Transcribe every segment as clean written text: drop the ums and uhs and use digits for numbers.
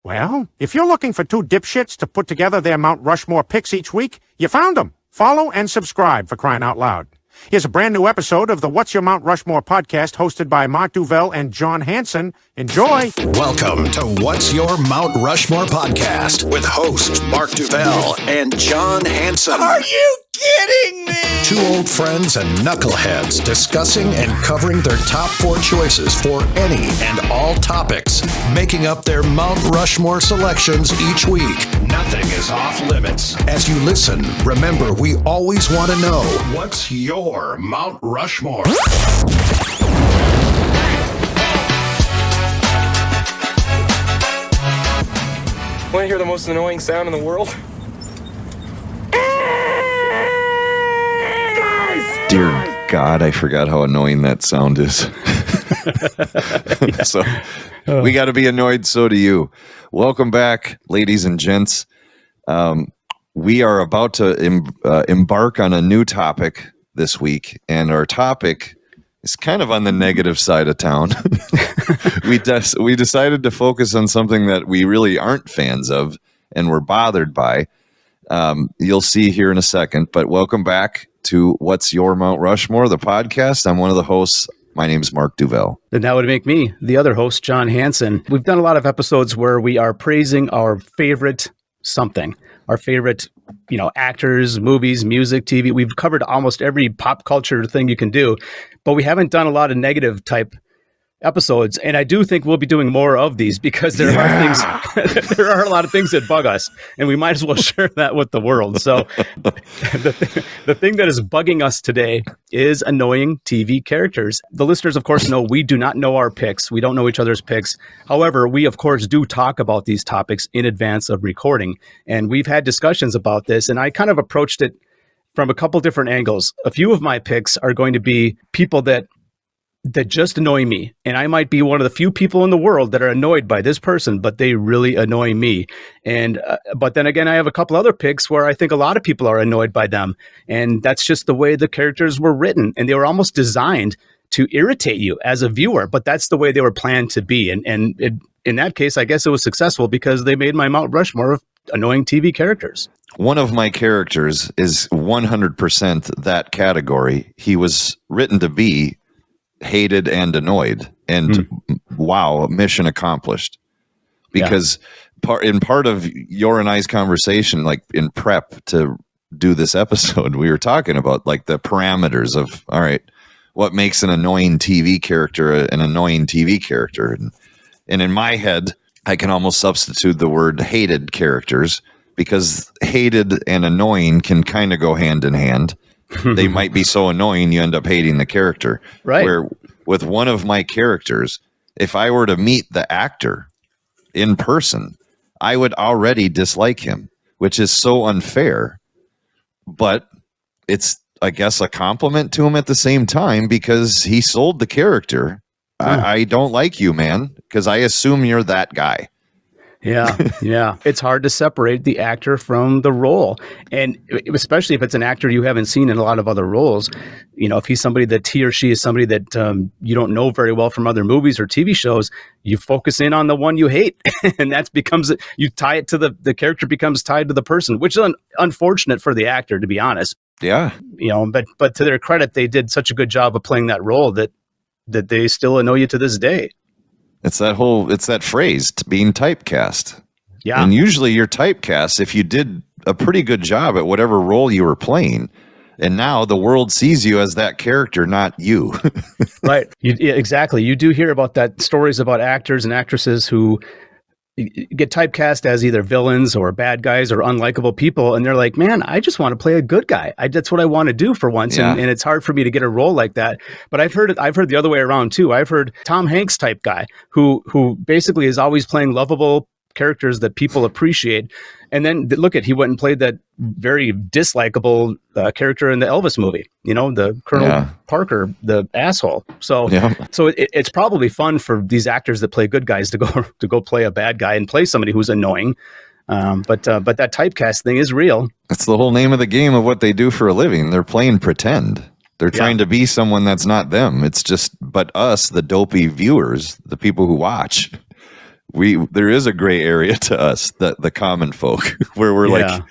Well, if you're looking for two dipshits to put together their Mount Rushmore picks each week, you found them. Follow and subscribe, for crying out loud. Here's a brand new episode of the What's Your Mount Rushmore podcast hosted by Mark Duvell and John Hanson. Enjoy. Welcome to What's Your Mount Rushmore podcast with hosts Mark Duvell and John Hanson. Are you kidding me? Two old friends and knuckleheads discussing and covering their top four choices for any and all topics, making up their Mount Rushmore selections each week. Nothing is off limits. As you listen, remember, we always want to know, what's your Mount Rushmore? Want to hear the most annoying sound in the world? Dear God, I forgot how annoying that sound is. So we got to be annoyed. So do you. Welcome back, ladies and gents. We are about to embark on a new topic this week, and our topic is kind of on the negative side of town. We decided to focus on something that we really aren't fans of and we're bothered by. You'll see here in a second, but welcome back to What's Your Mount Rushmore, the podcast. I'm one of the hosts. My name's Mark Duvell. Then that would make me the other host, John Hanson. We've done a lot of episodes where we are praising our favorite something, our favorite, actors, movies, music, TV. We've covered almost every pop culture thing you can do, but we haven't done a lot of negative type episodes. And I do think we'll be doing more of these because there are things, there are a lot of things that bug us, and we might as well share that with the world. So the thing that is bugging us today is annoying TV characters. The listeners, of course, know we do not know our picks. We don't know each other's picks. However, we, of course, do talk about these topics in advance of recording. And we've had discussions about this, and I kind of approached it from a couple different angles. A few of my picks are going to be people that just annoy me. And I might be one of the few people in the world that are annoyed by this person, but they really annoy me. And, but then again, I have a couple other picks where I think a lot of people are annoyed by them. And that's just the way the characters were written. And they were almost designed to irritate you as a viewer, but that's the way they were planned to be. And in that case, I guess it was successful because they made my Mount Rushmore of annoying TV characters. One of my characters is 100% that category. He was written to be hated and annoyed, and wow, mission accomplished. Because part of your and I's conversation, like in prep to do this episode, we were talking about like the parameters of, all right, what makes an annoying TV character an annoying TV character? And in my head, I can almost substitute the word hated characters, because hated and annoying can kind of go hand in hand. They might be so annoying you end up hating the character. Right. Where with one of my characters, if I were to meet the actor in person, I would already dislike him, which is so unfair. But it's, I guess, a compliment to him at the same time, because he sold the character. I don't like you, man, because I assume you're that guy. Yeah. It's hard to separate the actor from the role. And especially if it's an actor you haven't seen in a lot of other roles, if he's somebody that he or she is somebody that you don't know very well from other movies or TV shows, you focus in on the one you hate. And that becomes, you tie it to the character becomes tied to the person, which is unfortunate for the actor, to be honest. Yeah. But to their credit, they did such a good job of playing that role that they still annoy you to this day. It's that phrase, being typecast. Yeah. And usually you're typecast if you did a pretty good job at whatever role you were playing. And now the world sees you as that character, not you. Right. Exactly. You do hear about that, stories about actors and actresses who get typecast as either villains or bad guys or unlikable people. And they're like, man, I just want to play a good guy. That's what I want to do for once. Yeah. And it's hard for me to get a role like that. But I've heard the other way around too. I've heard Tom Hanks type guy who basically is always playing lovable characters that people appreciate. And then he went and played that very dislikable character in the Elvis movie, the Colonel Parker, the asshole. So it's probably fun for these actors that play good guys to go play a bad guy and play somebody who's annoying. But that typecast thing is real. That's the whole name of the game of what they do for a living. They're playing pretend. They're trying to be someone that's not them. It's just, but us, the dopey viewers, the people who watch, there is a gray area to us, the common folk, where we're like,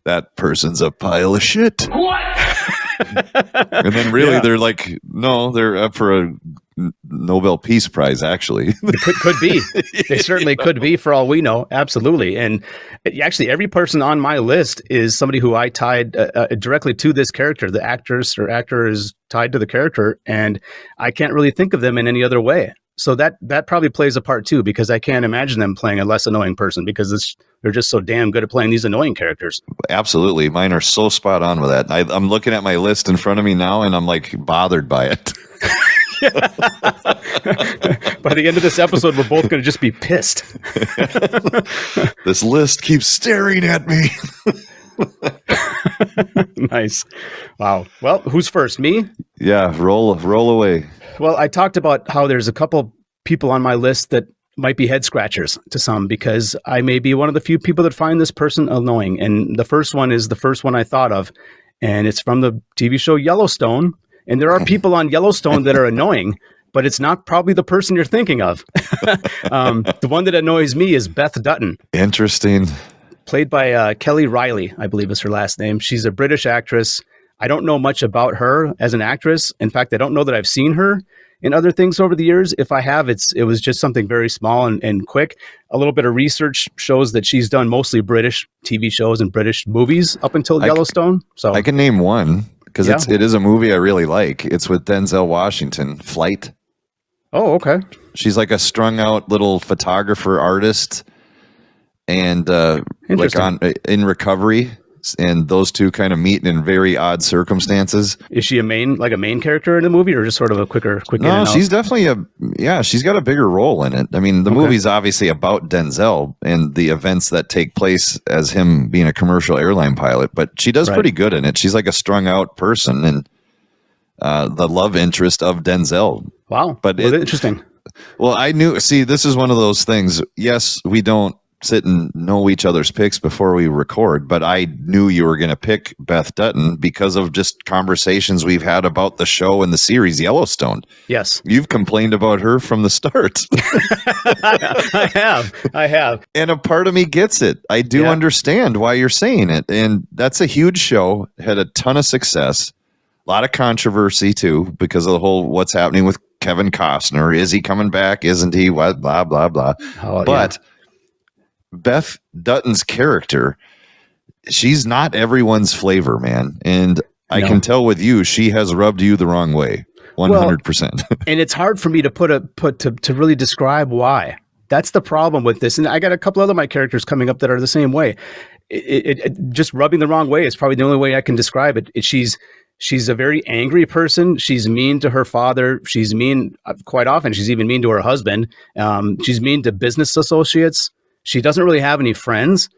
that person's a pile of shit. And then really they're like, no, they're up for a Nobel Peace Prize, actually. Could be. They certainly could be, for all we know. Absolutely. And actually, every person on my list is somebody who I tied directly to this character. The actress or actor is tied to the character, and I can't really think of them in any other way. So that probably plays a part too, because I can't imagine them playing a less annoying person, because they're just so damn good at playing these annoying characters. Absolutely. Mine are so spot on with that. I'm looking at my list in front of me now, and I'm like bothered by it. By the end of this episode, we're both going to just be pissed. This list keeps staring at me. Nice. Wow. Well, who's first? Me? Yeah, roll away. Well, I talked about how there's a couple people on my list that might be head scratchers to some, because I may be one of the few people that find this person annoying. And the first one is the first one I thought of, and it's from the TV show Yellowstone. And there are people on Yellowstone that are annoying, but it's not probably the person you're thinking of. The one that annoys me is Beth Dutton. Interesting. Played by Kelly Riley, I believe is her last name. She's a British actress. I don't know much about her as an actress. In fact, I don't know that I've seen her in other things over the years. If I have, it was just something very small and quick. A little bit of research shows that she's done mostly British TV shows and British movies up until Yellowstone. So I can name one, because it is a movie I really like. It's with Denzel Washington, Flight. Oh, okay. She's like a strung out little photographer artist, and in recovery. And those two kind of meet in very odd circumstances. Is she a main character in the movie, or just sort of a quick No, she's definitely she's got a bigger role in it. I mean, the movie's obviously about Denzel and the events that take place as him being a commercial airline pilot, but she does pretty good in it. She's like a strung out person, and the love interest of Denzel. Wow. But interesting. Well, this is one of those things. Yes, we don't sit and know each other's picks before we record, but I knew you were going to pick Beth Dutton because of just conversations we've had about the show and the series Yellowstone. Yes. You've complained about her from the start. I have. And a part of me gets it. I do understand why you're saying it. And that's a huge show, had a ton of success, a lot of controversy too, because of the whole what's happening with Kevin Costner. Is he coming back? Isn't he? What? Blah, blah, blah. But Beth Dutton's character, she's not everyone's flavor, man. And I can tell with you, she has rubbed you the wrong way. 100%. And it's hard for me to to really describe why. That's the problem with this. And I got a couple other my characters coming up that are the same way. It just rubbing the wrong way is probably the only way I can describe it. She's a very angry person. She's mean to her father. She's mean quite often. She's even mean to her husband. She's mean to business associates. She doesn't really have any friends.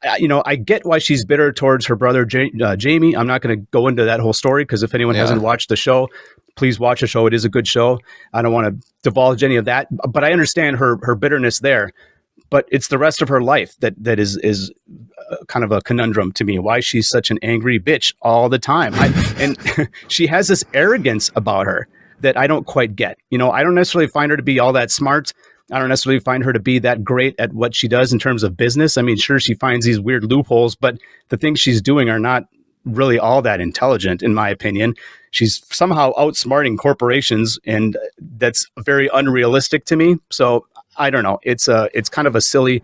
I get why she's bitter towards her brother, Jamie. I'm not going to go into that whole story, because if anyone hasn't watched the show, please watch the show. It is a good show. I don't want to divulge any of that, but I understand her bitterness there. But it's the rest of her life that is kind of a conundrum to me. Why she's such an angry bitch all the time. And she has this arrogance about her that I don't quite get. I don't necessarily find her to be all that smart. I don't necessarily find her to be that great at what she does in terms of business. I mean, sure, she finds these weird loopholes, but the things she's doing are not really all that intelligent, in my opinion. She's somehow outsmarting corporations, and that's very unrealistic to me. So I don't know. It's kind of a silly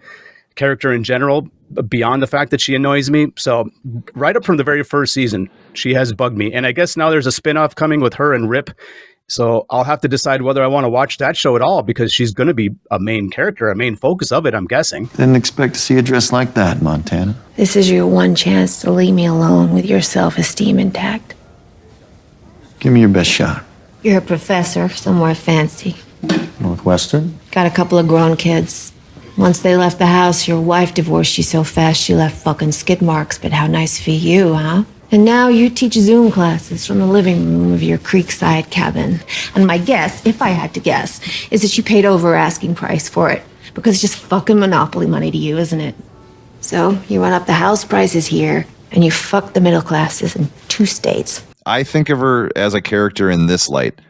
character in general, beyond the fact that she annoys me. So right up from the very first season, she has bugged me. And I guess now there's a spinoff coming with her and Rip. So I'll have to decide whether I want to watch that show at all, because she's going to be a main character, a main focus of it, I'm guessing. Didn't expect to see you dressed like that, Montana. This is your one chance to leave me alone with your self-esteem intact. Give me your best shot. You're a professor somewhere fancy. Northwestern? Got a couple of grown kids. Once they left the house, your wife divorced you so fast she left fucking skid marks, but how nice for you, huh? And now you teach Zoom classes from the living room of your creekside cabin. And my guess, if I had to guess, is that you paid over asking price for it. Because it's just fucking monopoly money to you, isn't it? So you run up the house prices here, and you fuck the middle classes in 2 states. I think of her as a character in this light.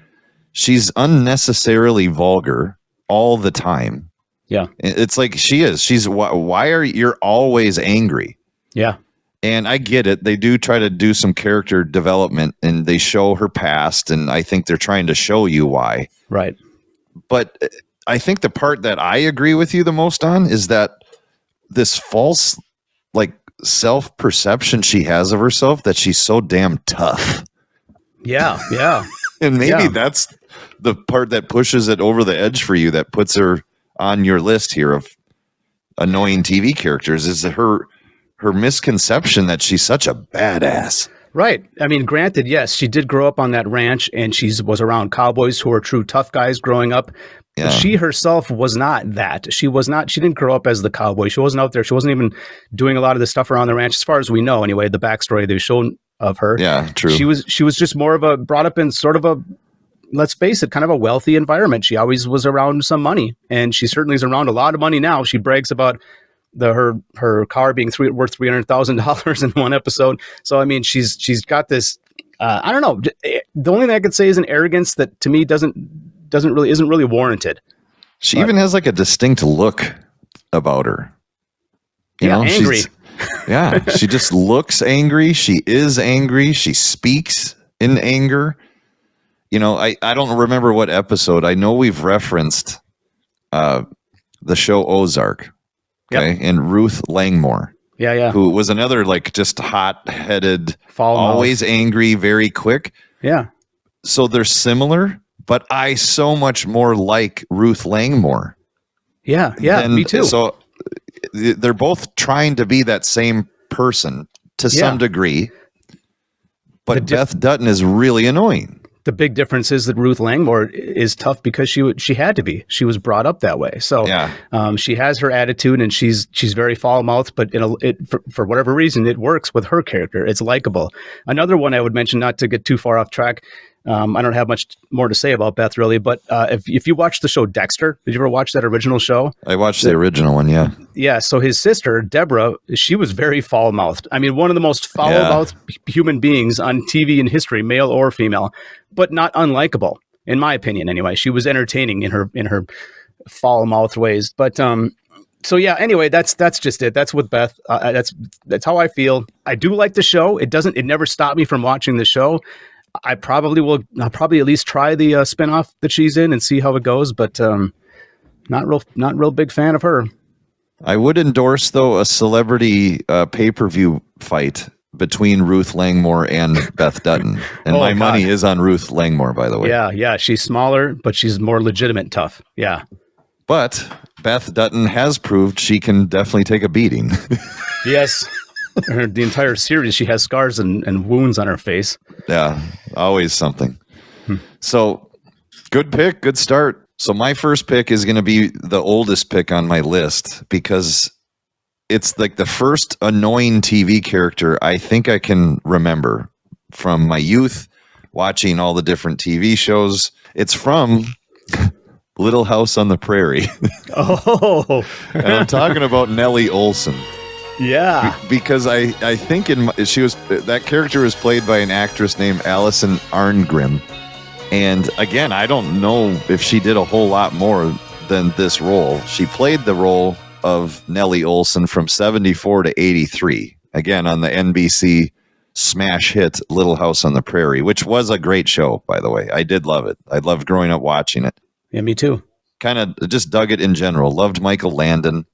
She's unnecessarily vulgar all the time. Yeah. It's like she's why are you're always angry? Yeah. And I get it. They do try to do some character development and they show her past. And I think they're trying to show you why. Right. But I think the part that I agree with you the most on is that this false, like, self-perception she has of herself that she's so damn tough. Yeah. Yeah. And maybe Yeah. that's the part that pushes it over the edge for you, that puts her on your list here of annoying TV characters, is her misconception that she's such a badass. Right. I mean, granted, yes, she did grow up on that ranch and she was around cowboys who are true tough guys growing up. Yeah. But she herself was not that. She didn't grow up as the cowboy. She wasn't out there. She wasn't even doing a lot of the stuff around the ranch, as far as we know anyway, the backstory they've shown of her. Yeah, true. She was just more of brought up in sort of a, let's face it, kind of a wealthy environment. She always was around some money, and she certainly is around a lot of money now. She brags about her car being worth $300,000 in one episode. So I mean, she's got this. I don't know. The only thing I could say is an arrogance that to me isn't really warranted. She even has like a distinct look about her. You know, angry. She just looks angry. She is angry. She speaks in anger. You know, I don't remember what episode. I know we've referenced the show Ozark. Okay. Yep. And Ruth Langmore. Yeah. Who was another, like, just hot-headed, Foul always mouth. angry, very quick. Yeah. So they're similar, but I so much more like Ruth Langmore. Yeah, me too. So they're both trying to be that same person to some degree, but Beth Dutton is really annoying. The big difference is that Ruth Langmore is tough because she had to be. She was brought up that way. So she has her attitude, and she's very foul-mouthed, but for whatever reason, it works with her character. It's likable. Another one I would mention, not to get too far off track, I don't have much more to say about Beth, really, but if you watch the show Dexter, did you ever watch that original show? I watched the original one, yeah. Yeah, so his sister, Deborah, she was very foul-mouthed. I mean, one of the most foul-mouthed human beings on TV in history, male or female, but not unlikable, in my opinion, anyway. She was entertaining in her foul-mouthed ways. But so yeah, anyway, that's just it. That's with Beth. That's how I feel. I do like the show. It never stopped me from watching the show. I'll probably at least try the spinoff that she's in and see how it goes, but not real big fan of her. I would endorse, though, a celebrity pay-per-view fight between Ruth Langmore and Beth Dutton. And my money is on Ruth Langmore, by the way. Yeah. She's smaller, but she's more legitimate tough. Yeah. But Beth Dutton has proved she can definitely take a beating. Yes. The entire series, she has scars and wounds on her face. Yeah, always something. So, good pick, good start. So my first pick is going to be the oldest pick on my list because it's like the first annoying TV character I think I can remember from my youth, watching all the different TV shows. It's from Little House on the Prairie. Oh. And I'm talking about Nellie Olson. Yeah, because I think that character was played by an actress named Allison Arngrim, and again, I don't know if she did a whole lot more than this role. She played the role of Nellie Olson from 74 to 83, again on the NBC smash hit Little House on the Prairie, which was a great show, by the way. I did love it. I loved growing up watching it. Yeah, me too. Kind of just dug it in general. Loved Michael Landon.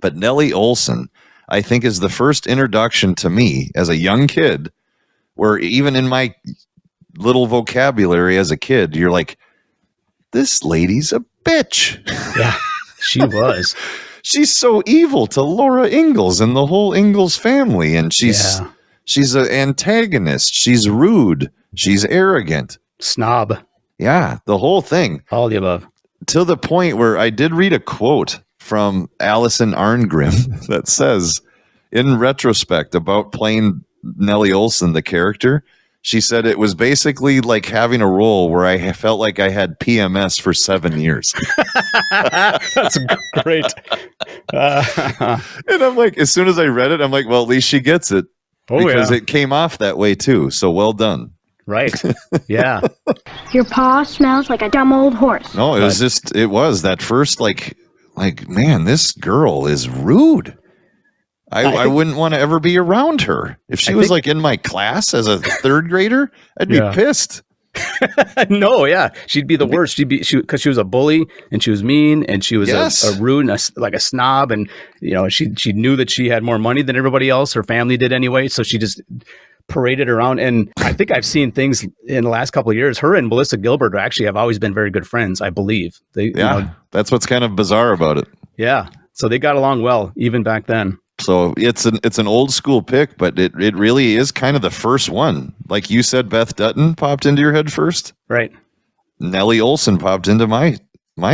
But Nellie Olson, I think, is the first introduction to me as a young kid where even in my little vocabulary as a kid, you're like, this lady's a bitch. Yeah, she was. She's so evil to Laura Ingalls and the whole Ingalls family. And she's an antagonist. She's rude. She's arrogant. Snob. Yeah, the whole thing. All the above. To the point where I did read a quote from Allison Arngrim that says, in retrospect, about playing Nellie Olson, the character, she said it was basically like having a role where I felt like I had PMS for 7 years. That's great. And I'm like, as soon as I read it, I'm like, well, at least she gets it. Because it came off that way too. So well done. Right. Yeah. Your paw smells like a dumb old horse. No, it was that first like like, man, this girl is rude. I wouldn't want to ever be around her. If she was like in my class as a third grader, I'd be pissed. No, yeah, she'd be the worst. Because she was a bully and she was mean and she was a rude and like a snob, and she knew that she had more money than everybody else. Her family did anyway, so she just paraded around. And I think I've seen things in the last couple of years. Her and Melissa Gilbert actually have always been very good friends, I believe. That's what's kind of bizarre about it. Yeah, so they got along well even back then. So it's an old school pick, but it really is kind of the first one. Like you said, Beth Dutton popped into your head first. Right. Nellie Olson popped into my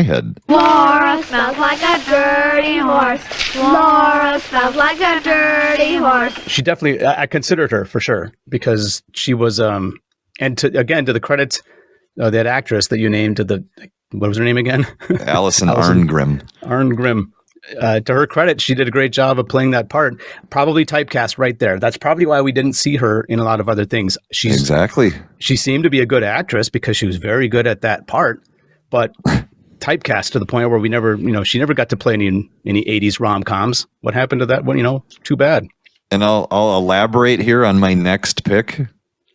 head. Laura smells like a dirty horse. Laura smells like a dirty horse. She definitely, I considered her for sure, because she was, and to the credit of that actress that you named, what was her name again? Alison Arngrim. Arngrim. To her credit, she did a great job of playing that part. Probably typecast right there. That's probably why we didn't see her in a lot of other things. Exactly. She seemed to be a good actress because she was very good at that part, but typecast to the point where we never, she never got to play any 80s rom-coms. What happened to that one? Too bad. And I'll elaborate here on my next pick.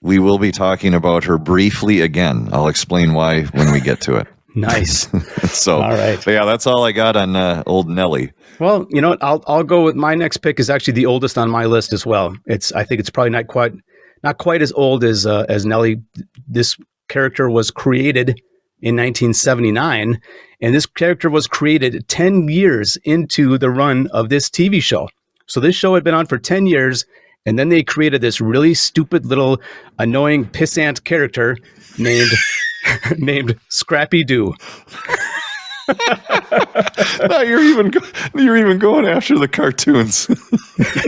We will be talking about her briefly again. I'll explain why when we get to it. Nice. So, all right. So yeah, that's all I got on old Nellie. Well, I'll go with my next pick. Is actually the oldest on my list as well. I think it's probably not quite as old as Nellie. This character was created in 1979, and this character was created 10 years into the run of this TV show. So this show had been on for 10 years, and then they created this really stupid little annoying pissant character named Scrappy Doo. No, you're even going after the cartoons.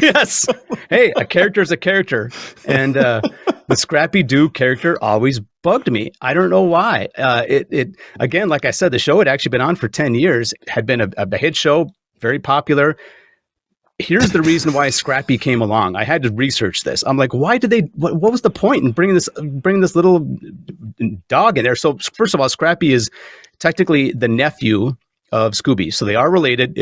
Yes. Hey, a character is a character, and the Scrappy Doo character always bugged me. I don't know why. It again, like I said, the show had actually been on for 10 years. Had been a hit show, very popular. Here's the reason why Scrappy came along. I had to research this. I'm like, why did they? What was the point in bringing this little dog in there? So first of all, Scrappy is technically the nephew of Scooby, so they are related.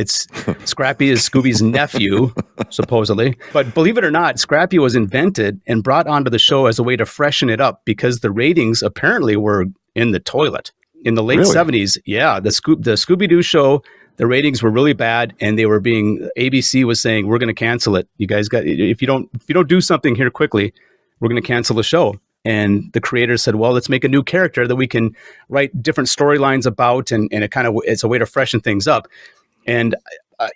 Scrappy is Scooby's nephew, supposedly. But believe it or not, Scrappy was invented and brought onto the show as a way to freshen it up because the ratings apparently were in the toilet in the late 70s. Yeah, the Scooby-Doo show. The ratings were really bad, and ABC was saying, we're going to cancel it. You guys if you don't do something here quickly, we're going to cancel the show. And the creators said, well, let's make a new character that we can write different storylines about, and it's a way to freshen things up. And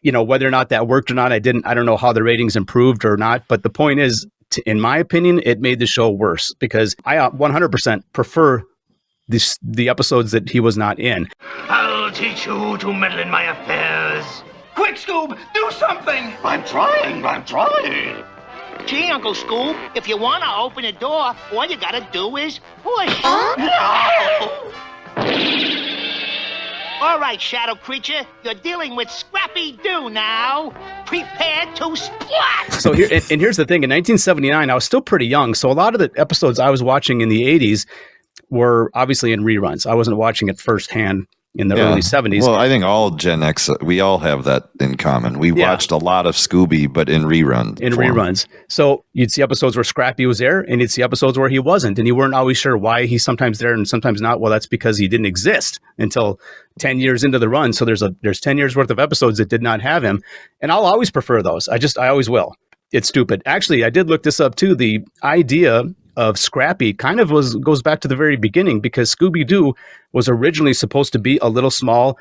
whether or not that worked or not, I don't know how the ratings improved or not. But the point is, in my opinion, it made the show worse because I 100% prefer the episodes that he was not in. I'll teach you to meddle in my affairs. Quick, Scoob, do something! I'm trying. Gee, Uncle Scoob, if you want to open the door, all you gotta do is push. No! All right, shadow creature, you're dealing with Scrappy Doo now. Prepare to splat! So here's the thing. In 1979, I was still pretty young, so a lot of the episodes I was watching in the 80s were obviously in reruns. I wasn't watching it firsthand in the early 70s. Well, I think all Gen X, we all have that in common. We watched a lot of Scooby, but in reruns. So you'd see episodes where Scrappy was there, and you'd see episodes where he wasn't, and you weren't always sure why he's sometimes there and sometimes not. Well, that's because he didn't exist until 10 years into the run. So there's 10 years worth of episodes that did not have him, and I'll always prefer those. I always will. It's stupid. Actually, I did look this up too. The idea of Scrappy kind of goes back to the very beginning, because Scooby-Doo was originally supposed to be a little small,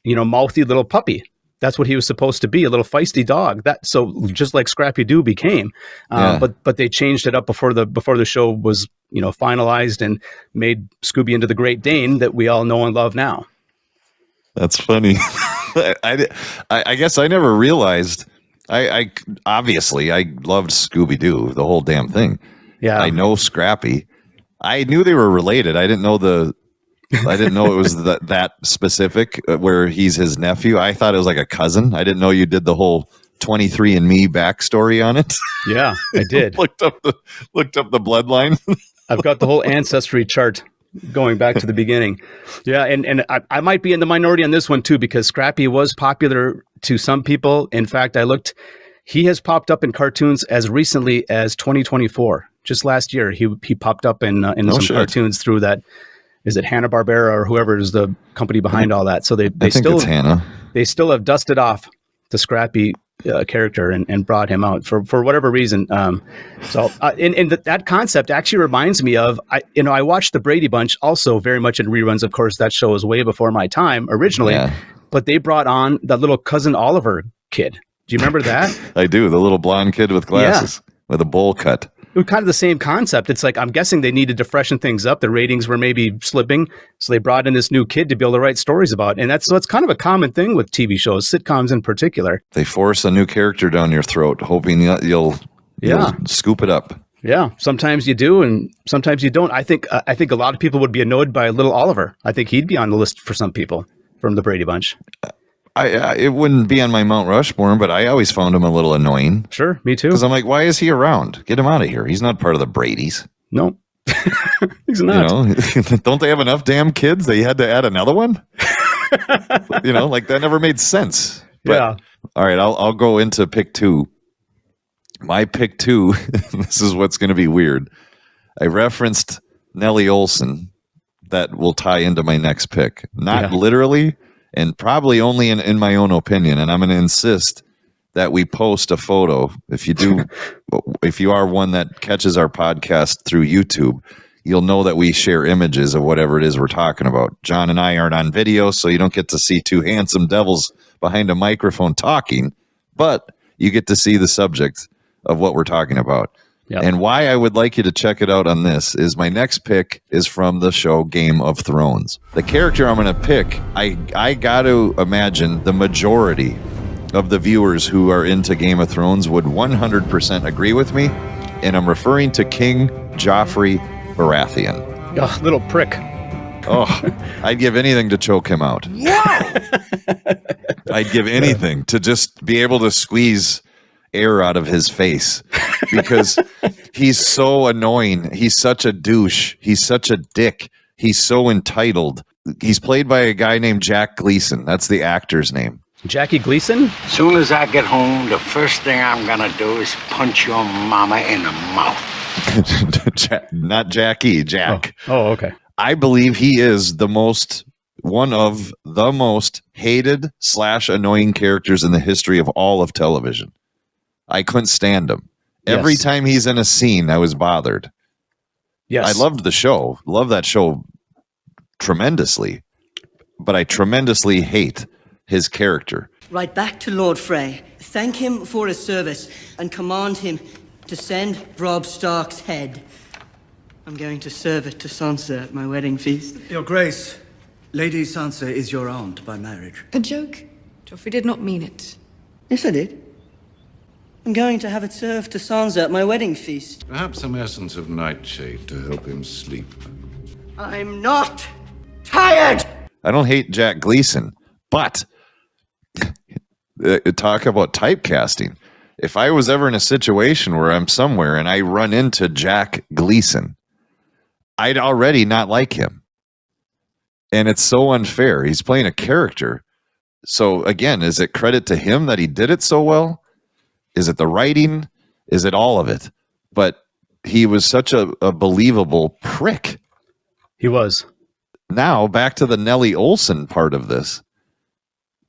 mouthy little puppy. That's what he was supposed to be, a little feisty dog. So just like Scrappy-Doo became, but they changed it up before the show was finalized and made Scooby into the Great Dane that we all know and love now. That's funny. I guess I never realized. I obviously loved Scooby-Doo, the whole damn thing. Yeah, I know Scrappy. I knew they were related. I didn't know it was that specific where he's his nephew. I thought it was like a cousin. I didn't know you did the whole 23andMe backstory on it. Yeah, I did. looked up the bloodline. I've got the whole ancestry chart going back to the beginning. Yeah, and I might be in the minority on this one too, because Scrappy was popular to some people. In fact, he has popped up in cartoons as recently as 2024. Just last year, he popped up in some cartoons through that. Is it Hanna-Barbera or whoever is the company behind all that? So I think it's Hanna. They still have dusted off the Scrappy character and brought him out for whatever reason. That concept actually reminds me of, I watched the Brady Bunch also very much in reruns. Of course, that show was way before my time originally, but they brought on the little Cousin Oliver kid. Do you remember that? I do. The little blonde kid with glasses with a bowl cut. It was kind of the same concept. It's like, I'm guessing they needed to freshen things up. The ratings were maybe slipping. So they brought in this new kid to be able to write stories about. And it's kind of a common thing with TV shows, sitcoms in particular. They force a new character down your throat, hoping you'll scoop it up. Yeah. Sometimes you do, and sometimes you don't. I think a lot of people would be annoyed by little Oliver. I think he'd be on the list for some people from the Brady Bunch. It wouldn't be on my Mount Rushmore, but I always found him a little annoying. Sure, me too. Because I'm like, why is he around? Get him out of here. He's not part of the Bradys. No, he's not. Don't they have enough damn kids? They had to add another one? Like that never made sense. But, all right, I'll go into pick 2. My pick 2, this is what's going to be weird. I referenced Nellie Olson. That will tie into my next pick. Not literally, and probably only in my own opinion. And I'm going to insist that we post a photo. If you are one that catches our podcast through YouTube, you'll know that we share images of whatever it is we're talking about. John and I aren't on video, so you don't get to see two handsome devils behind a microphone talking, but you get to see the subject of what we're talking about. Yep. And why I would like you to check it out on this is my next pick is from the show Game of Thrones. The character I'm going to pick, I got to imagine the majority of the viewers who are into Game of Thrones would 100% agree with me, and I'm referring to King Joffrey Baratheon. Ugh, little prick. Oh, I'd give anything to choke him out. Wow! I'd give anything to just be able to squeeze air out of his face because he's so annoying. He's such a douche. He's such a dick. He's so entitled. He's played by a guy named Jack Gleason. That's the actor's name. Jackie Gleason? Soon as I get home, the first thing I'm gonna do is punch your mama in the mouth. Not Jackie, Jack. Oh, okay. I believe he is one of the most hated / annoying characters in the history of all of television. I couldn't stand him. Every time he's in a scene, I was bothered. Yes. I loved the show. Love that show tremendously. But I tremendously hate his character. Right back to Lord Frey. Thank him for his service and command him to send Robb Stark's head. I'm going to serve it to Sansa at my wedding feast. Your Grace, Lady Sansa is your aunt by marriage. A joke? Joffrey did not mean it. Yes, I did. I'm going to have it served to Sansa at my wedding feast. Perhaps some essence of nightshade to help him sleep. I'm not tired! I don't hate Jack Gleason, but talk about typecasting. If I was ever in a situation where I'm somewhere and I run into Jack Gleason, I'd already not like him. And it's so unfair. He's playing a character. So again, is it credit to him that he did it so well? Is it the writing? Is it all of it? But he was such a believable prick. He was. Now, back to the Nellie Olson part of this.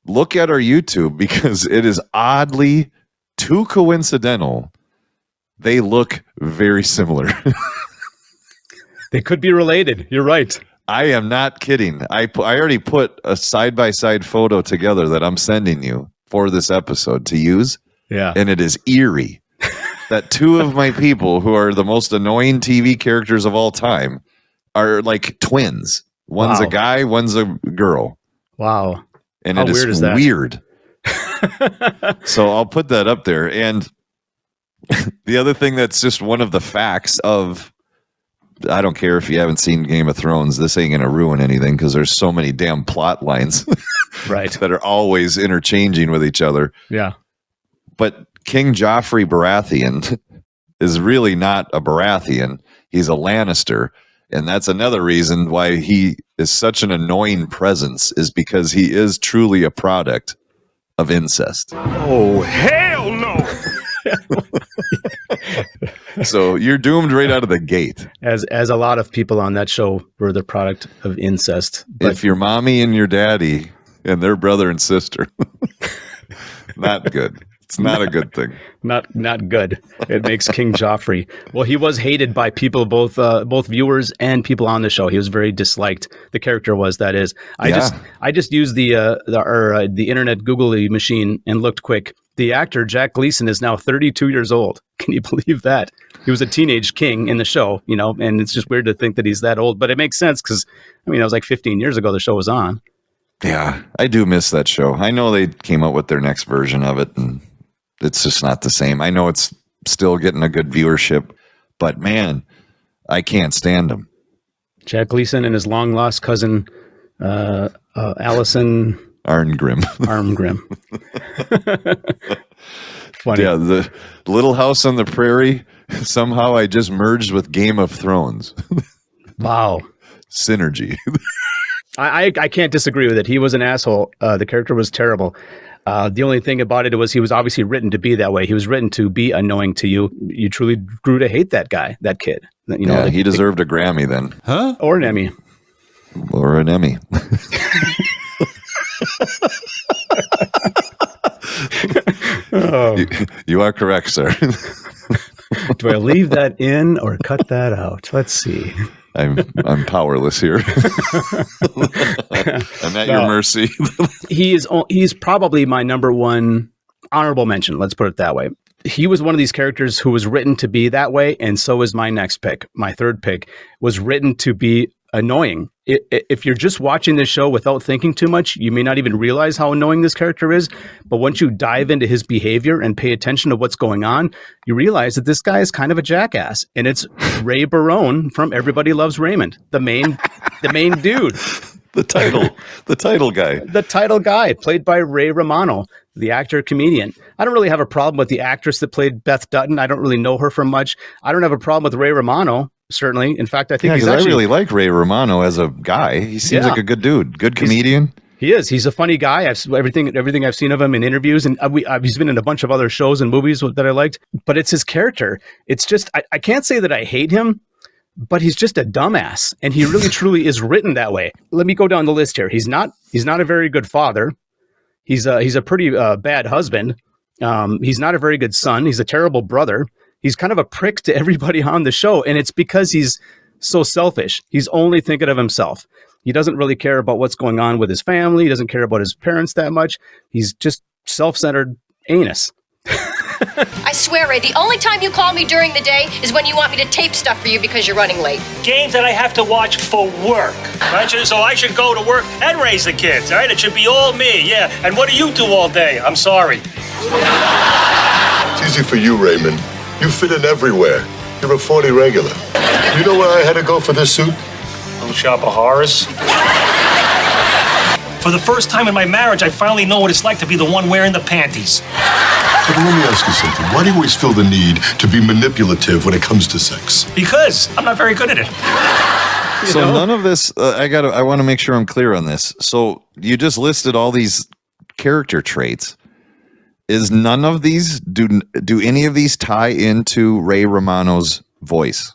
Look at our YouTube because it is oddly too coincidental. They look very similar. They could be related. You're right. I am not kidding. I already put a side-by-side photo together that I'm sending you for this episode to use. Yeah. And it is eerie that two of my people who are the most annoying TV characters of all time are like twins. One's a guy, one's a girl. Wow. And How it weird is that? Weird. So I'll put that up there. And the other thing that's just one of the facts of, I don't care if you haven't seen Game of Thrones, this ain't going to ruin anything because there's so many damn plot lines right, that are always interchanging with each other. Yeah. But King Joffrey Baratheon is really not a Baratheon. He's a Lannister. And that's another reason why he is such an annoying presence, is because he is truly a product of incest. Oh, hell no! So you're doomed right out of the gate. As a lot of people on that show were the product of incest. But If your mommy and your daddy and their brother and sister, not good. It's not a good thing. Not good. It makes King Joffrey. Well, he was hated by people, both viewers and people on the show. He was very disliked. The character was, that is. I just used the internet Googly machine and looked quick. The actor Jack Gleason is now 32 years old. Can you believe that? He was a teenage king in the show, and it's just weird to think that he's that old. But it makes sense because, it was like 15 years ago the show was on. Yeah, I do miss that show. I know they came up with their next version of it, and it's just not the same. I know it's still getting a good viewership, but man, I can't stand him. Jack Gleason and his long-lost cousin, Allison Arngrim. Funny. Yeah, the Little House on the Prairie, somehow I just merged with Game of Thrones. Wow. Synergy. I can't disagree with it. He was an asshole. The character was terrible. The only thing about it was he was obviously written to be that way. He was written to be annoying to you. You truly grew to hate that guy, that kid. He deserved a Grammy then. Huh? Or an Emmy. Or an Emmy. You are correct, sir. Do I leave that in or cut that out? Let's see. I'm powerless here. I'm at your mercy. He's probably my number one honorable mention. Let's put it that way. He was one of these characters who was written to be that way, and so is my next pick. My third pick was written to be annoying. If you're just watching this show without thinking too much, you may not even realize how annoying this character is. But once you dive into his behavior and pay attention to what's going on, you realize that this guy is kind of a jackass. And it's Ray Barone from Everybody Loves Raymond, the main dude. The title guy. The title guy, played by Ray Romano, the actor-comedian. I don't really have a problem with the actress that played Beth Dutton. I don't really know her from much. I don't have a problem with Ray Romano, certainly. In fact, I think I really like Ray Romano as a guy. He seems like a good dude, good comedian. He is. He's a funny guy. Everything I've seen of him in interviews, and he's been in a bunch of other shows and movies that I liked. But it's his character. It's just I can't say that I hate him, but he's just a dumbass, and he really truly is written that way. Let me go down the list here. He's not a very good father. He's a pretty bad husband. He's not a very good son. He's a terrible brother. He's kind of a prick to everybody on the show, and it's because he's so selfish. He's only thinking of himself. He doesn't really care about what's going on with his family. He doesn't care about his parents that much. He's just self-centered anus. I swear, Ray, the only time you call me during the day is when you want me to tape stuff for you because you're running late. Games that I have to watch for work. Right? So I should go to work and raise the kids, all right? It should be all me, yeah. And what do you do all day? I'm sorry. It's easy for you, Raymond. You fit in everywhere. You're a 40 regular. You know where I had to go for this suit? Little shop of horrors. For the first time in my marriage, I finally know what it's like to be the one wearing the panties. But let me ask you something. Why do you always feel the need to be manipulative when it comes to sex? Because I'm not very good at it. So none of this, I want to make sure I'm clear on this. So you just listed all these character traits. Is none of these, do any of these tie into Ray Romano's voice?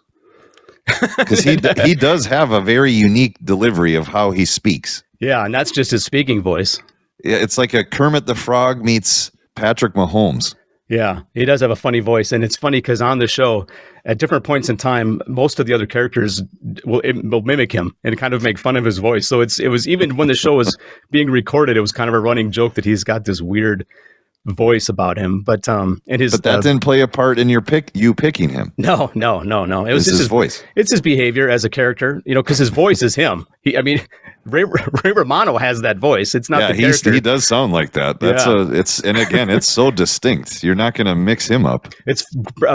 Because he does have a very unique delivery of how he speaks. Yeah, and that's just his speaking voice. Yeah, it's like a Kermit the Frog meets Patrick Mahomes. Yeah, he does have a funny voice, and it's funny because on the show, at different points in time, most of the other characters will mimic him and kind of make fun of his voice. So it was even when the show was being recorded, it was kind of a running joke that he's got this weird voice about him. But that didn't play a part in you picking him. No. It was just his voice. It's his behavior as a character, because his voice is him. Ray Romano has that voice. It's not the character. He does sound like that. It's so distinct. You're not going to mix him up. It's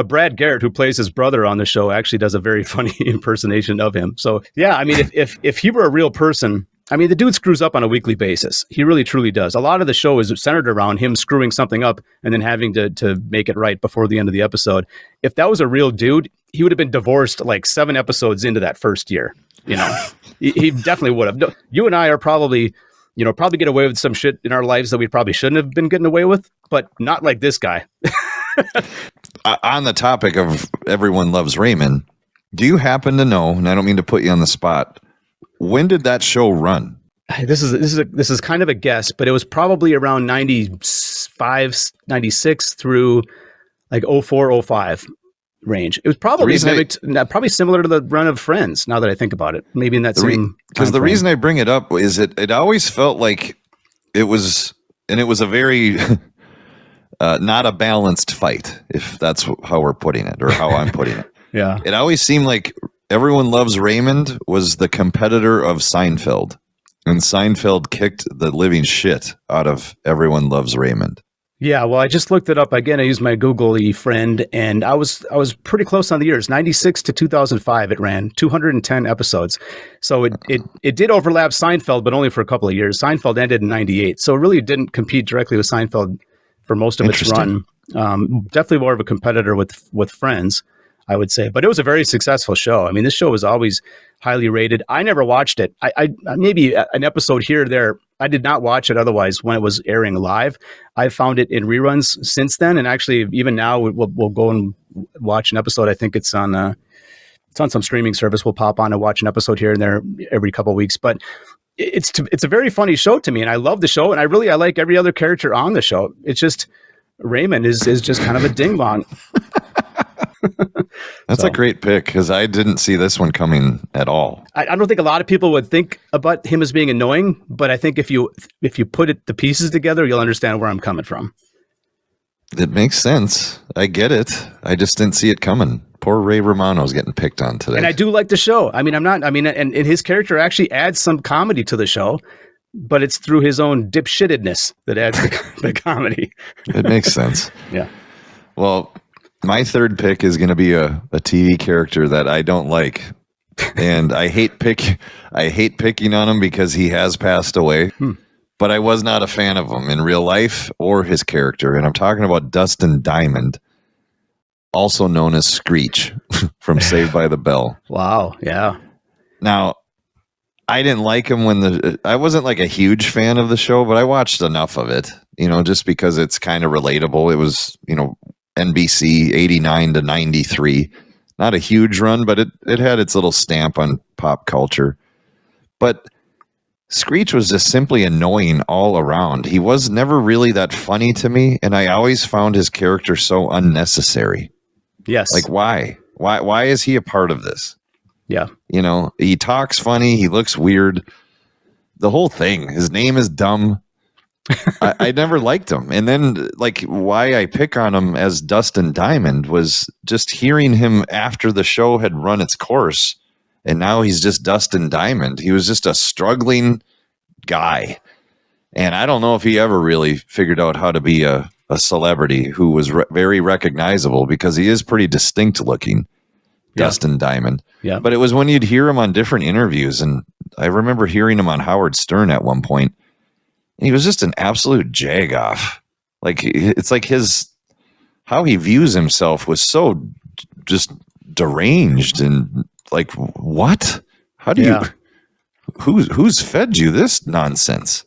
Brad Garrett, who plays his brother on the show, actually does a very funny impersonation of him. So yeah, if he were a real person, I mean, the dude screws up on a weekly basis. He really, truly does. A lot of the show is centered around him screwing something up and then having to make it right before the end of the episode. If that was a real dude, he would have been divorced like 7 episodes into that first year. You know, he definitely would have. No, you and I are probably get away with some shit in our lives that we probably shouldn't have been getting away with, but not like this guy. On the topic of Everyone Loves Raymond, do you happen to know, and I don't mean to put you on the spot, when did that show run? This is kind of a guess, but it was probably around 95, 96 through like 04, 05 range. It was probably probably similar to the run of Friends, now that I think about it. Maybe in that same because the reason I bring it up is it always felt like it was a very not a balanced fight, if that's how we're putting it or how I'm putting it. Yeah. It always seemed like Everyone Loves Raymond was the competitor of Seinfeld, and Seinfeld kicked the living shit out of Everyone Loves Raymond. Yeah, well, I just looked it up again. I used my Google friend, and I was pretty close on the years. 96 to 2005, it ran 210 episodes. So it did overlap Seinfeld, but only for a couple of years. Seinfeld ended in 98, so it really didn't compete directly with Seinfeld for most of its run. Definitely more of a competitor with Friends, I would say. But it was a very successful show. I mean, this show was always highly rated. I never watched it. I maybe an episode here or there. I did not watch it otherwise when it was airing live. I found it in reruns since then, and actually even now we'll go and watch an episode. I think it's on some streaming service. We'll pop on and watch an episode here and there every couple of weeks. But it's a very funny show to me, and I love the show, and I like every other character on the show. It's just Raymond is just kind of a ding dong. That's a great pick, because I didn't see this one coming at all. I don't think a lot of people would think about him as being annoying, but I think if you put the pieces together, you'll understand where I'm coming from. It makes sense. I get it. I just didn't see it coming. Poor Ray Romano's getting picked on today. And I do like the show. And his character actually adds some comedy to the show, but it's through his own dipshittedness that adds the comedy. It makes sense. Yeah. Well, my third pick is going to be a TV character that I don't like, and I hate picking on him because he has passed away. But I was not a fan of him in real life or his character, and I'm talking about Dustin Diamond, also known as Screech from Saved by the Bell. Wow, yeah. Now, I didn't like him I wasn't like a huge fan of the show, but I watched enough of it, just because it's kind of relatable. It was, NBC 89 to 93. Not a huge run, but it had its little stamp on pop culture. But Screech was just simply annoying all around. He was never really that funny to me, and I always found his character so unnecessary. Yes. Like, why? Why is he a part of this? Yeah. He talks funny. He looks weird. The whole thing. His name is dumb. I never liked him. And then, why I pick on him as Dustin Diamond was just hearing him after the show had run its course. And now he's just Dustin Diamond. He was just a struggling guy. And I don't know if he ever really figured out how to be a celebrity who was very recognizable, because he is pretty distinct looking, Dustin Diamond. Yeah. But it was when you'd hear him on different interviews. And I remember hearing him on Howard Stern at one point. He was just an absolute jagoff. It's like how he views himself was so just deranged and what? How do you, who's fed you this nonsense?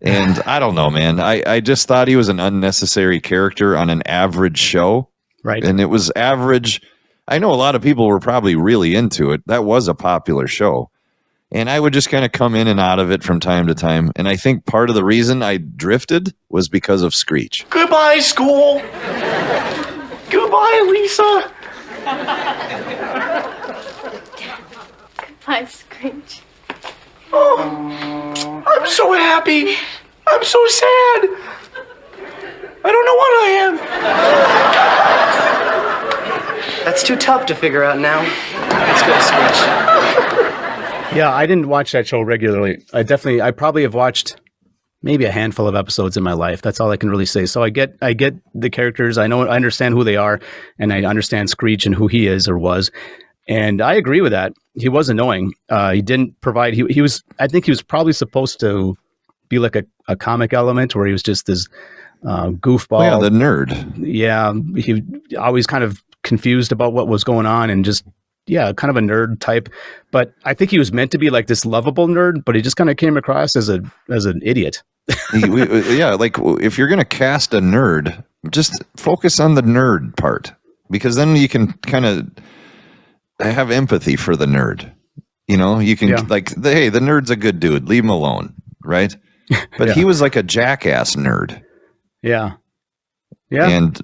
And I don't know, man. I just thought he was an unnecessary character on an average show. Right. And it was average. I know a lot of people were probably really into it. That was a popular show. And I would just kind of come in and out of it from time to time. And I think part of the reason I drifted was because of Screech. Goodbye, school. Goodbye, Lisa. Goodbye, Screech. Oh, I'm so happy. I'm so sad. I don't know what I am. That's too tough to figure out now. Let's go, Screech. Yeah, I didn't watch that show regularly. I probably have watched maybe a handful of episodes in my life. That's all I can really say. So I get the characters. I understand who they are, and I understand Screech and who he is or was. And I agree with that. he was annoying. He didn't provide. He was. I think he was probably supposed to be like a comic element where he was just this goofball. Yeah, the nerd. Yeah, he always kind of confused about what was going on and just kind of a nerd type. But I think he was meant to be like this lovable nerd, but he just kind of came across as an idiot. Like if you're gonna cast a nerd, just focus on the nerd part, because then you can kind of have empathy for the nerd. You know, you can hey, the nerd's a good dude, leave him alone, right? But he was like a jackass nerd. Yeah. And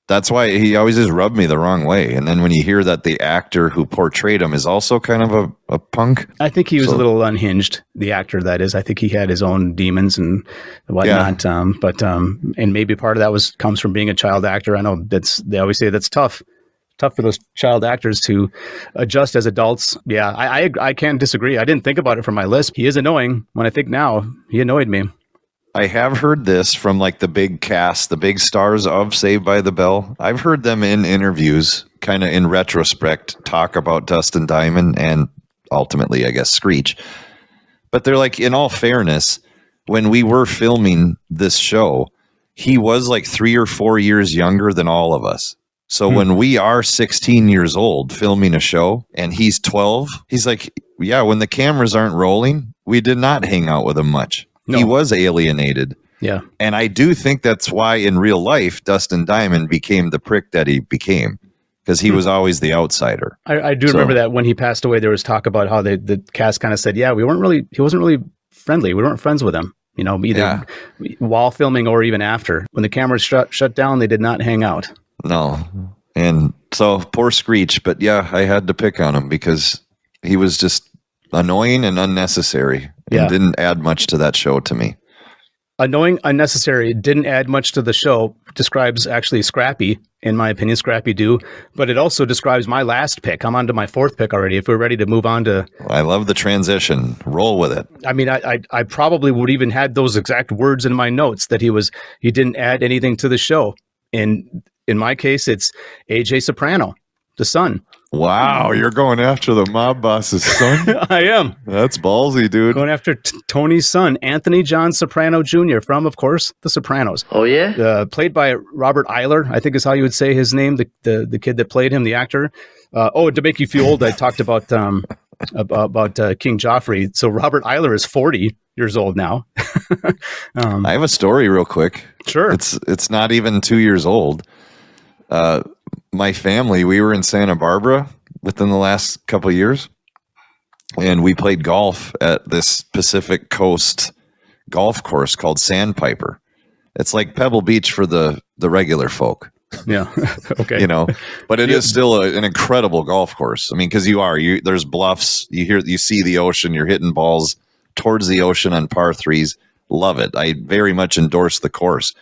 that's why he always just rubbed me the wrong way. And then when you hear that the actor who portrayed him is also kind of a punk. I think he was a little unhinged, the actor that is. I think he had his own demons and whatnot. And maybe part of that comes from being a child actor. I know they always say that's tough for those child actors to adjust as adults. Yeah, I can't disagree. I didn't think about it from my list. He is annoying. When I think now, he annoyed me. I have heard this from like the big cast, the big stars of Saved by the Bell. I've heard them in interviews, kind of in retrospect, talk about Dustin Diamond and ultimately, I guess, Screech. But they're like, in all fairness, when we were filming this show, he was like 3 or 4 years younger than all of us. So when we are 16 years old filming a show and he's 12, he's like, yeah, when the cameras aren't rolling, we did not hang out with him much. No. He was alienated. Yeah. And I do think that's why in real life, Dustin Diamond became the prick that he became, because he was always the outsider. I do remember that when he passed away, there was talk about how the cast kind of said, he wasn't really friendly. We weren't friends with him, you know, either while filming or even after. When the cameras shut down, they did not hang out. No. And so poor Screech, but yeah, I had to pick on him because he was just annoying and unnecessary and didn't add much to that show to me. Annoying, unnecessary, didn't add much to the show describes actually Scrappy, in my opinion, Scrappy Doo, but it also describes my last pick. I'm on to my fourth pick already. If we're ready to move on to... I love the transition. Roll with it. I mean, I probably would even had those exact words in my notes that he didn't add anything to the show. And in my case, it's AJ Soprano, the son. Wow, you're going after the mob boss's son? I am. That's ballsy, dude. Going after Tony's son, Anthony John Soprano Jr. from, of course, The Sopranos. Oh, yeah? Played by Robert Eiler, I think is how you would say his name, the kid that played him, the actor. To make you feel old, I talked about King Joffrey. So Robert Eiler is 40 years old now. I have a story real quick. Sure. It's not even 2 years old. My family, we were in Santa Barbara within the last couple of years, and we played golf at this Pacific Coast golf course called Sandpiper. It's like Pebble Beach for the regular folk. Yeah. Okay. You know, but it is still an incredible golf course. I mean, because there's bluffs, you see the ocean, you're hitting balls towards the ocean on par threes. Love it. I very much endorse the course.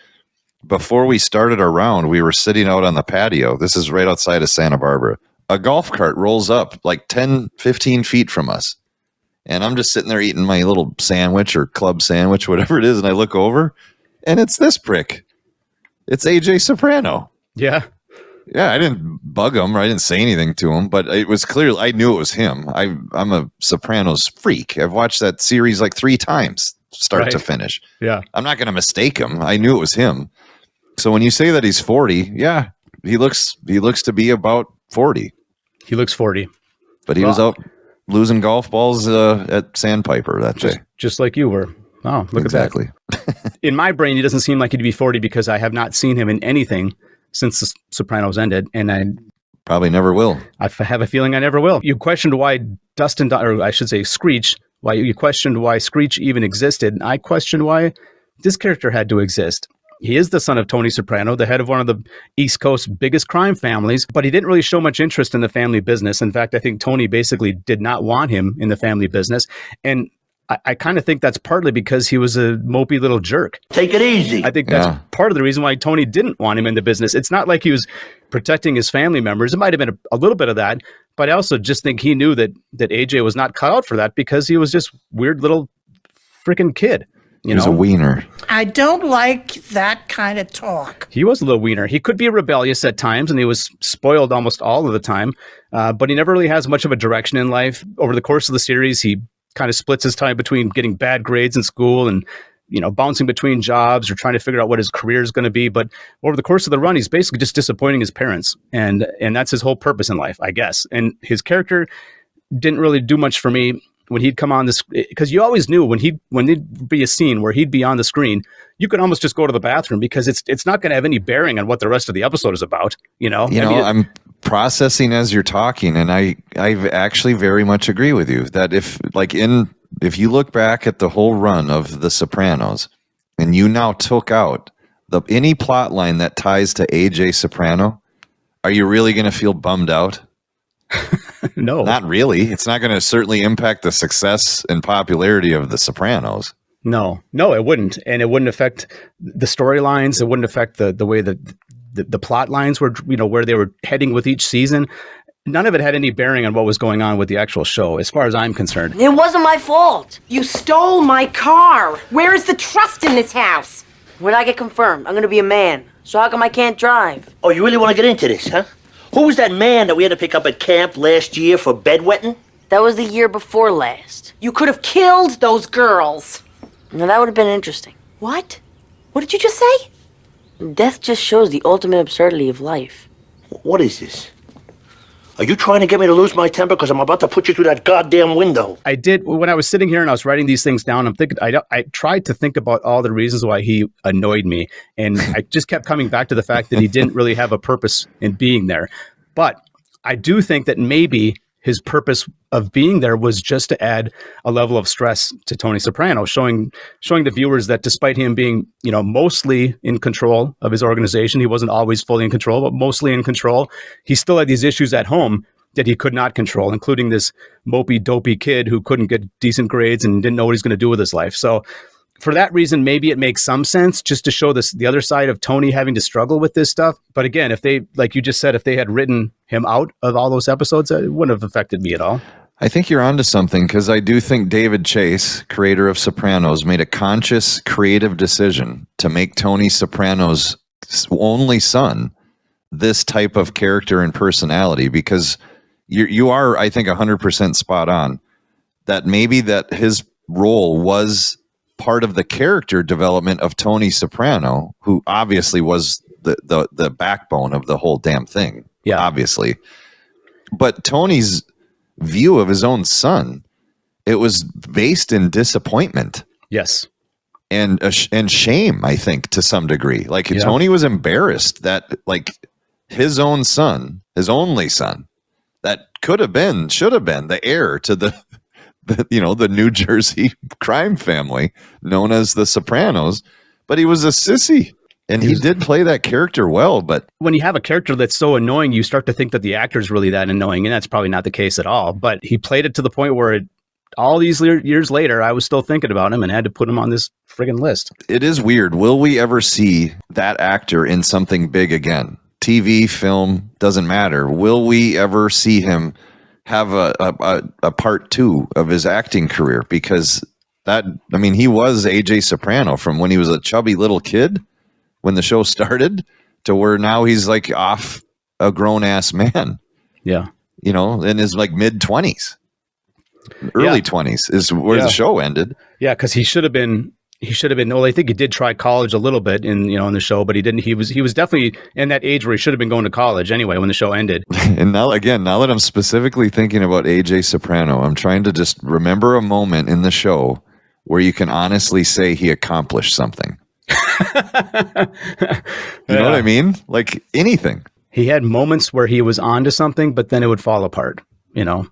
Before we started our round, we were sitting out on the patio. This is right outside of Santa Barbara. A golf cart rolls up like 10, 15 feet from us. And I'm just sitting there eating my little sandwich or club sandwich, whatever it is. And I look over and it's this prick. It's AJ Soprano. Yeah. Yeah, I didn't bug him or I didn't say anything to him, but it was clear. I knew it was him. I'm a Sopranos freak. I've watched that series like 3 times, start to finish. Yeah. I'm not going to mistake him. I knew it was him. So when you say that he's 40, yeah, he looks to be about 40. He looks 40. But he was out losing golf balls at Sandpiper that day. Just like you were. Oh, look at that. In my brain, he doesn't seem like he'd be 40 because I have not seen him in anything since The Sopranos ended, and I probably never will. I have a feeling I never will. You questioned why Screech, why you questioned why Screech even existed, and I questioned why this character had to exist. He is the son of Tony Soprano, the head of one of the East Coast's biggest crime families, but he didn't really show much interest in the family business. In fact, I think Tony basically did not want him in the family business. And I kind of think that's partly because he was a mopey little jerk. Take it easy. I think that's part of the reason why Tony didn't want him in the business. It's not like he was protecting his family members. It might have been a little bit of that, but I also just think he knew that AJ was not cut out for that because he was just weird little freaking kid. He was a wiener. I don't like that kind of talk. He was a little wiener. He could be rebellious at times, and he was spoiled almost all of the time. But he never really has much of a direction in life. Over the course of the series, he kind of splits his time between getting bad grades in school and bouncing between jobs or trying to figure out what his career is going to be. But over the course of the run, he's basically just disappointing his parents. And that's his whole purpose in life, I guess. And his character didn't really do much for me when he'd come on this, because you always knew when there'd be a scene where he'd be on the screen, you could almost just go to the bathroom because it's not going to have any bearing on what the rest of the episode is about. I'm processing as you're talking, and I actually very much agree with you that if you look back at the whole run of The Sopranos, and you now took out any plot line that ties to AJ Soprano, are you really going to feel bummed out? No, not really. It's not going to certainly impact the success and popularity of The Sopranos. No, it wouldn't, and it wouldn't affect the storylines. It wouldn't affect the way that the plot lines were, where they were heading with each season. None of it had any bearing on what was going on with the actual show, as far as I'm concerned. It wasn't my fault. You stole my car. Where is the trust in this house? When I get confirmed, I'm going to be a man. So how come I can't drive? Oh, you really want to get into this, huh? Who was that man that we had to pick up at camp last year for bedwetting? That was the year before last. You could have killed those girls. Now that would have been interesting. What? What did you just say? Death just shows the ultimate absurdity of life. What is this? Are you trying to get me to lose my temper because I'm about to put you through that goddamn window? I did. When I was sitting here and I was writing these things down, I'm thinking, I tried to think about all the reasons why he annoyed me. And I just kept coming back to the fact that he didn't really have a purpose in being there. But I do think that maybe his purpose of being there was just to add a level of stress to Tony Soprano, showing the viewers that despite him being, mostly in control of his organization, he wasn't always fully in control, but mostly in control. He still had these issues at home that he could not control, including this mopey, dopey kid who couldn't get decent grades and didn't know what he's going to do with his life. So for that reason, maybe it makes some sense just to show the other side of Tony having to struggle with this stuff. But again, if they, like you just said, if they had written him out of all those episodes, it wouldn't have affected me at all. I think you're onto something, because I do think David Chase, creator of Sopranos, made a conscious, creative decision to make Tony Soprano's only son this type of character and personality, because you are, I think, 100% spot on that maybe that his role was part of the character development of Tony Soprano, who obviously was the backbone of the whole damn thing. Yeah, obviously. But Tony's view of his own son, it was based in disappointment. Yes. And shame, I think, to some degree. Like, yeah. Tony was embarrassed that, like, his own son, his only son, that should have been the heir to the New Jersey crime family known as the Sopranos, but he was a sissy. And he did play that character well, but when you have a character that's so annoying, you start to think that the actor is really that annoying, and that's probably not the case at all. But he played it to the point where all these years later, I was still thinking about him and had to put him on this friggin' list. It is weird. Will we ever see that actor in something big again? TV, film, doesn't matter. Will we ever see him have a part two of his acting career? Because he was AJ Soprano from when he was a chubby little kid when the show started to where now he's like off a grown ass man. Yeah. In his like mid 20s, early 20s is where the show ended. Yeah. Cause he should have been, well, I think he did try college a little bit in the show, but he didn't, he was definitely in that age where he should have been going to college anyway, when the show ended. And now that I'm specifically thinking about AJ Soprano, I'm trying to just remember a moment in the show where you can honestly say he accomplished something. You know what I mean? Like anything. He had moments where he was onto something, but then it would fall apart. Yeah.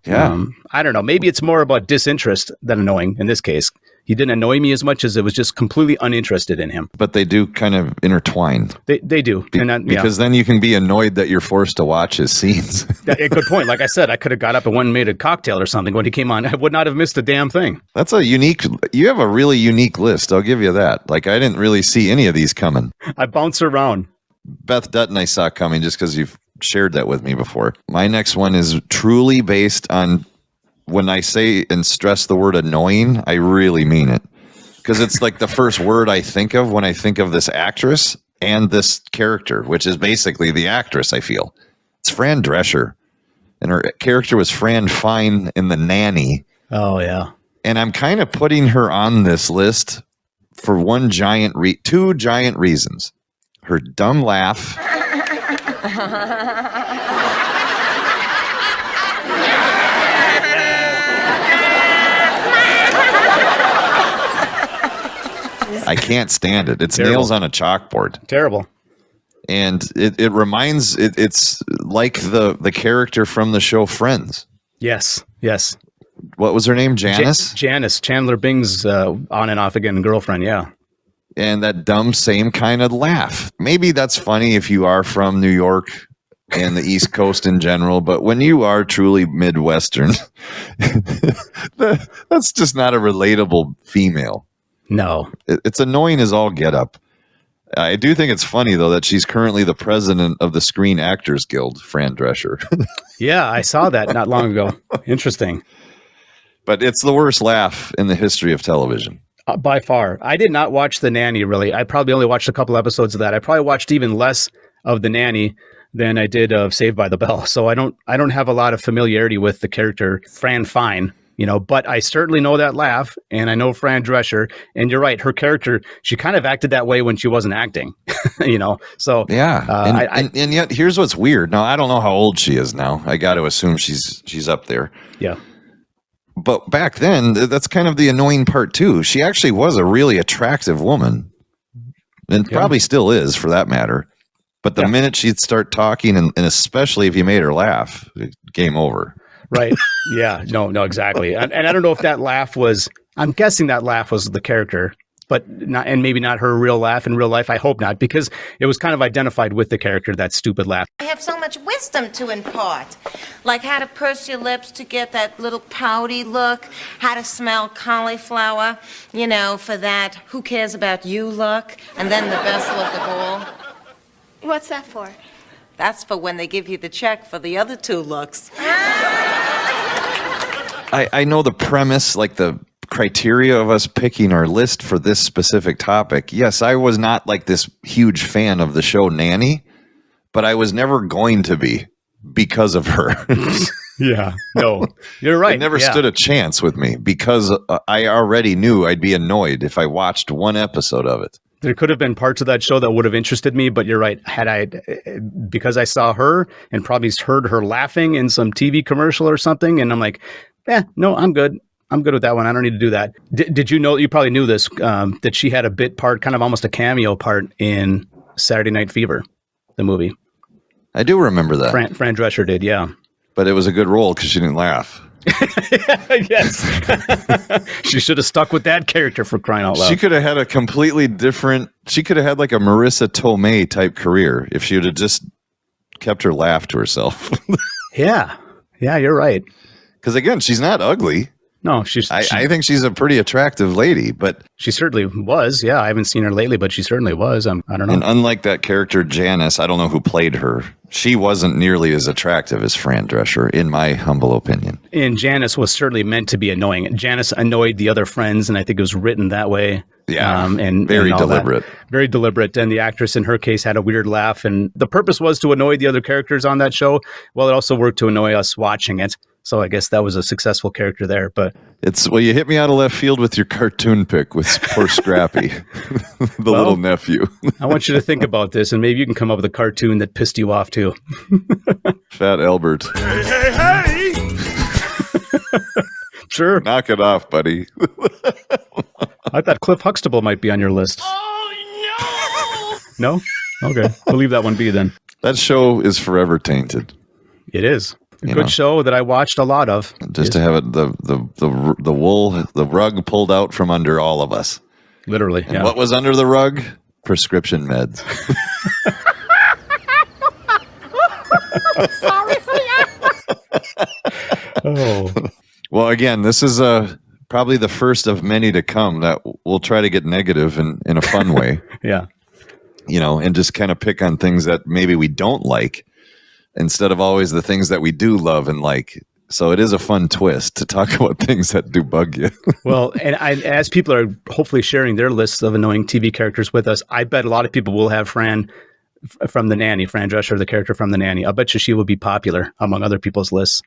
I don't know. Maybe it's more about disinterest than annoying in this case. He didn't annoy me as much as it was just completely uninterested in him. But they do kind of intertwine. They do. Because then you can be annoyed that you're forced to watch his scenes. A good point. Like I said, I could have got up and went and made a cocktail or something when he came on. I would not have missed a damn thing. That's you have a really unique list. I'll give you that. Like, I didn't really see any of these coming. I bounce around. Beth Dutton I saw coming just because you've shared that with me before. My next one is truly based on, when I say and stress the word annoying, I really mean it. because it's like the first word I think of when I think of this actress and this character, which is basically the actress, I feel. It's Fran Drescher. And her character was Fran Fine in The Nanny. Oh, yeah. And I'm kind of putting her on this list for two giant reasons. Her dumb laugh. I can't stand it. It's nails on a chalkboard. Terrible. And it reminds it's like the character from the show Friends. Yes. What was her name? Janice? Janice, Chandler Bing's on and off again girlfriend, yeah. And that dumb same kind of laugh. Maybe that's funny if you are from New York and the East Coast in general, but when you are truly Midwestern, that's just not a relatable female. No. It's annoying as all get up. I do think it's funny, though, that she's currently the president of the Screen Actors Guild, Fran Drescher. Yeah, I saw that not long ago. Interesting. But it's the worst laugh in the history of television. By far. I did not watch The Nanny, really. I probably only watched a couple episodes of that. I probably watched even less of The Nanny than I did of Saved by the Bell. So I don't have a lot of familiarity with the character Fran Fine. But I certainly know that laugh, and I know Fran Drescher, and you're right. Her character, she kind of acted that way when she wasn't acting, So yeah, and yet here's what's weird. Now I don't know how old she is now. I got to assume she's up there. Yeah, but back then, that's kind of the annoying part too. She actually was a really attractive woman, and probably still is for that matter. But the minute she'd start talking, and especially if you made her laugh, game over. Right. Yeah. No, exactly. And I don't know if that laugh was, I'm guessing that laugh was the character, but not, and maybe not her real laugh in real life. I hope not, because it was kind of identified with the character, that stupid laugh. I have so much wisdom to impart, like how to purse your lips to get that little pouty look, how to smell cauliflower, for that who cares about you look, and then the best look of all. What's that for? That's for when they give you the check for the other two looks. I know the premise, like the criteria of us picking our list for this specific topic. Yes, I was not like this huge fan of the show Nanny, but I was never going to be because of her. Yeah, no, you're right. It never stood a chance with me because I already knew I'd be annoyed if I watched one episode of it. There could have been parts of that show that would have interested me, but you're right. Because I saw her and probably heard her laughing in some TV commercial or something, and I'm like, no, I'm good. I'm good with that one. I don't need to do that. Did you know, you probably knew this, that she had a bit part, kind of almost a cameo part in Saturday Night Fever, the movie? I do remember that. Fran Drescher did, yeah. But it was a good role because she didn't laugh. Yes. She should have stuck with that character, for crying out loud. She could have had a completely different, she could have had like a Marissa Tomei type career if she would have just kept her laugh to herself. Yeah, you're right. Because again, she's not ugly. No, I think she's a pretty attractive lady, but she certainly was. Yeah, I haven't seen her lately, but she certainly was. I don't know. And unlike that character Janice, I don't know who played her. She wasn't nearly as attractive as Fran Drescher, in my humble opinion. And Janice was certainly meant to be annoying. Janice annoyed the other friends, and I think it was written that way. Yeah, and very and deliberate. Very deliberate. And the actress in her case had a weird laugh, and the purpose was to annoy the other characters on that show. Well, it also worked to annoy us watching it. So I guess that was a successful character there. But you hit me out of left field with your cartoon pick with poor Scrappy, the little nephew. I want you to think about this, and maybe you can come up with a cartoon that pissed you off too. Fat Albert. Hey! Sure. Knock it off, buddy. I thought Cliff Huxtable might be on your list. Oh, no! No? Okay. We'll leave that one be then. That show is forever tainted. It is. A good show that I watched a lot of. Just to have it, the rug pulled out from under all of us. Literally. And what was under the rug? Prescription meds. Sorry for that. Oh. Well, again, this is probably the first of many to come that we'll try to get negative in a fun way. Yeah. And just kind of pick on things that maybe we don't like, instead of always the things that we do love and like. So it is a fun twist to talk about things that do bug you. Well, and as people are hopefully sharing their lists of annoying TV characters with us, I bet a lot of people will have Fran from The Nanny, Fran Drescher, the character from The Nanny. I'll bet you she will be popular among other people's lists.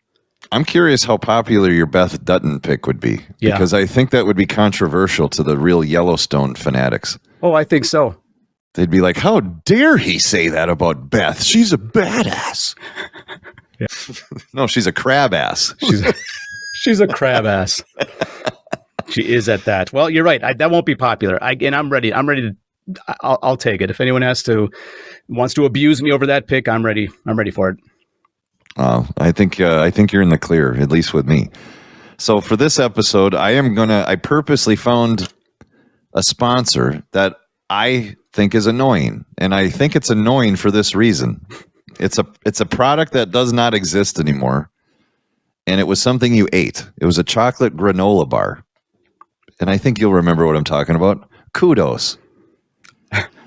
I'm curious how popular your Beth Dutton pick would be, because I think that would be controversial to the real Yellowstone fanatics. Oh, I think so. They'd be like, how dare he say that about Beth? She's a badass. No, she's a crab ass. She's a crab ass. She is at that. Well, you're right. That won't be popular. I'm ready. I'll take it. If anyone wants to abuse me over that pick, I'm ready. I'm ready for it. I think you're in the clear, at least with me. So for this episode, I purposely found a sponsor that I think is annoying, and I think it's annoying for this reason. It's a product that does not exist anymore, and it was something you ate. It was a chocolate granola bar, and I think you'll remember what I'm talking about. Kudos.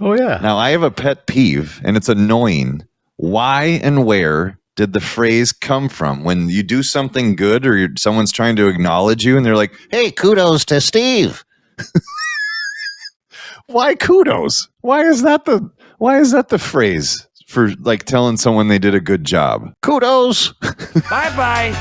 Oh yeah. Now I have a pet peeve, and it's annoying. Why and where did the phrase come from? When you do something good or someone's trying to acknowledge you, and they're like, "Hey, kudos to Steve." Why kudos? Why is that the phrase for like telling someone they did a good job? Kudos. Bye-bye.